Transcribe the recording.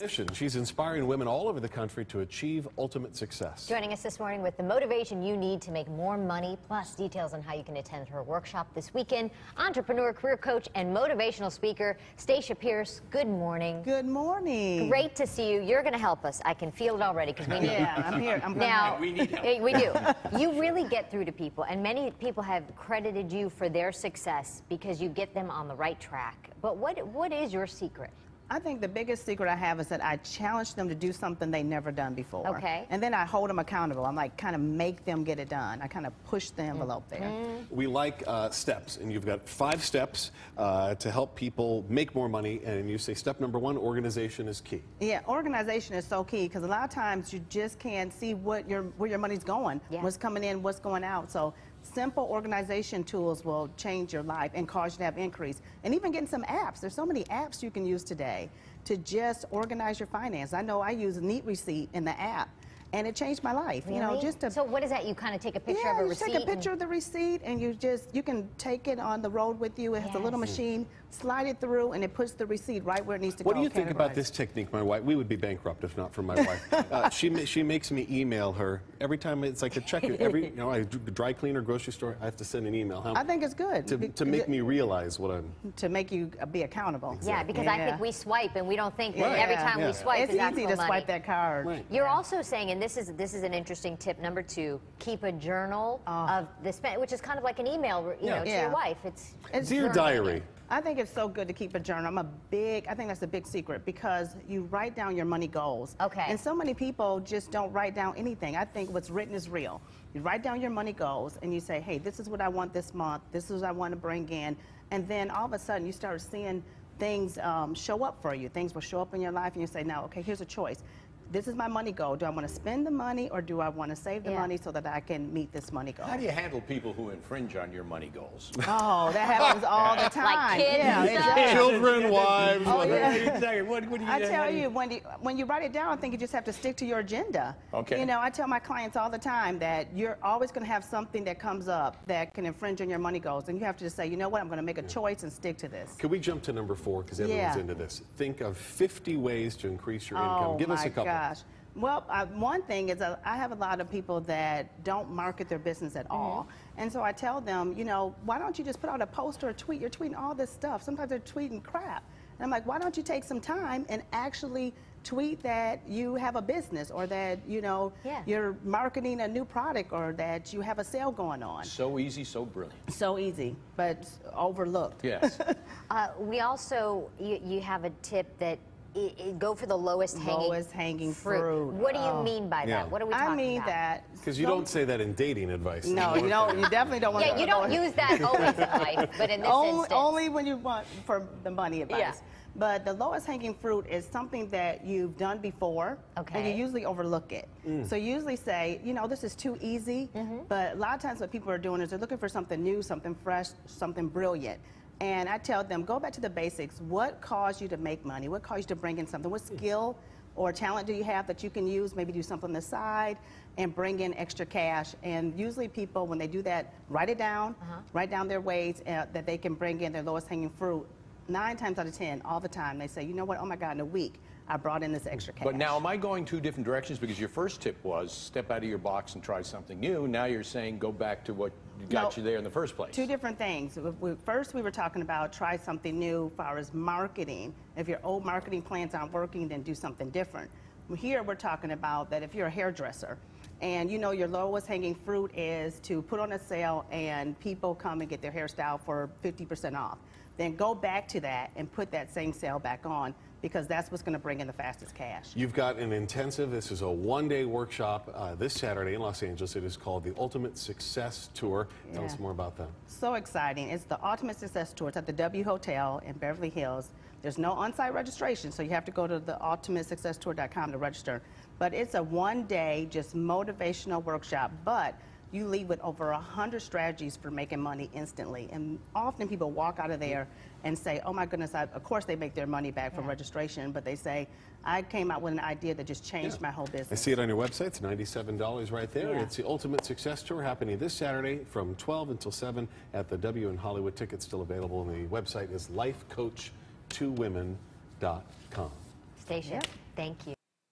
She's inspiring women all over the country to achieve ultimate success. Joining us this morning with the motivation you need to make more money, plus details on how you can attend her workshop this weekend, entrepreneur, career coach, and motivational speaker, Stacia Pierce. Good morning. Good morning. Great to see you. You're going to help us. I can feel it already because we need Yeah, I'm here. now, we need help. We do. You really get through to people, and many people have credited you for their success because you get them on the right track. But what is your secret? I think the biggest secret I have is that I challenge them to do something they never done before. Okay. And then I hold them accountable. I'm like, kind of make them get it done. I kind of push the envelope there. We like steps, and you've got 5 steps to help people make more money. And you say step number 1, organization is key. Yeah, organization is so key because a lot of times you just can't see where your money's going, what's coming in, what's going out. So simple organization tools will change your life and cause you to have increase. And even getting some apps. There's so many apps you can use today to just organize your finance. I know I use Neat Receipt in the app, and it changed my life. Really? You know, just to, so what is that? You kind of take a picture of a receipt? Yeah, you take a picture of the receipt, and you can take it on the road with you. It has a little machine, slide it through, and it puts the receipt right where it needs to go. What do you think about this technique? My wife, we would be bankrupt if not for my wife. She makes me email her every time. It's like a check. Every I do dry cleaner, grocery store, I have to send an email. I think it's good to make me realize what I'm. To make you be accountable. Yeah, because I think we swipe and we don't think that every time we swipe it's easy to swipe that card. Right. You're also saying, and this is an interesting tip, number 2, keep a journal of the spend, which is kind of like an email, you know, to your wife. It's your diary. I think it's so good to keep a journal. I think that's a big secret because you write down your money goals. Okay. And so many people just don't write down anything. I think what's written is real. You write down your money goals and you say, hey, this is what I want this month. This is what I want to bring in. And then all of a sudden you start seeing things show up for you. Things will show up in your life and you say, now, okay, here's a choice. This is my money goal. Do I want to spend the money or do I want to save the money so that I can meet this money goal? How do you handle people who infringe on your money goals? Oh, that happens all the time. Like kids yeah, Children, wives. Oh, yeah. Exactly. What do you I tell you, when you write it down, I think you just have to stick to your agenda. Okay. You know, I tell my clients all the time that you're always going to have something that comes up that can infringe on your money goals. And you have to just say, you know what, I'm going to make a choice and stick to this. Can we jump to number 4 because everyone's into this? Think of 50 ways to increase your income. Give us a couple. Oh, my gosh. Well, one thing is I have a lot of people that don't market their business at all. And so I tell them, you know, why don't you just put out a post or a tweet? You're tweeting all this stuff. Sometimes they're tweeting crap. And I'm like, why don't you take some time and actually tweet that you have a business or that, you know, you're marketing a new product or that you have a sale going on. So easy, so brilliant. So easy, but overlooked. Yes. We also, you have a tip that go for the lowest hanging fruit. What do you mean by that? What are we talking about? I mean that because you don't say that in dating advice. No, you don't. You definitely don't want. Yeah, you don't use that always in life, but in this instance, only when you want for the money advice. Yeah. But the lowest hanging fruit is something that you've done before, and you usually overlook it. So you usually say, you know, this is too easy. But a lot of times what people are doing is they're looking for something new, something fresh, something brilliant. And I tell them, go back to the basics. What caused you to make money? What caused you to bring in something? What skill or talent do you have that you can use? Maybe do something on the side and bring in extra cash. And usually people, when they do that, write it down, write down their ways that they can bring in their lowest hanging fruit. 9 times out of 10, all the time, they say, you know what, oh my God, in a week, I brought in this extra cash. But now, am I going 2 different directions? Because your first tip was step out of your box and try something new. Now you're saying go back to what got you there in the first place. 2 different things. First, we were talking about try something new as far as marketing. If your old marketing plans aren't working, then do something different. Here, we're talking about that if you're a hairdresser, and you know your lowest hanging fruit is to put on a sale and people come and get their hairstyle for 50% off. Then go back to that and put that same sale back on because that's what's going to bring in the fastest cash. You've got an intensive, this is a 1-day workshop this Saturday in Los Angeles. It is called the Ultimate Success Tour. Tell us more about that. So exciting. It's the Ultimate Success Tour. It's at the W Hotel in Beverly Hills. There's no on-site registration, so you have to go to the ultimatesuccesstour.com to register. But it's a 1-day, just motivational workshop. But you leave with over 100 strategies for making money instantly. And often people walk out of there and say, oh my goodness, of course they make their money back from registration, but they say, I came out with an idea that just changed my whole business. I see it on your website. It's $97 right there. It's the Ultimate Success Tour happening this Saturday from 12 until 7 at the W in Hollywood. Tickets still available, and the website is lifecoach2women.com. Stacia, thank you.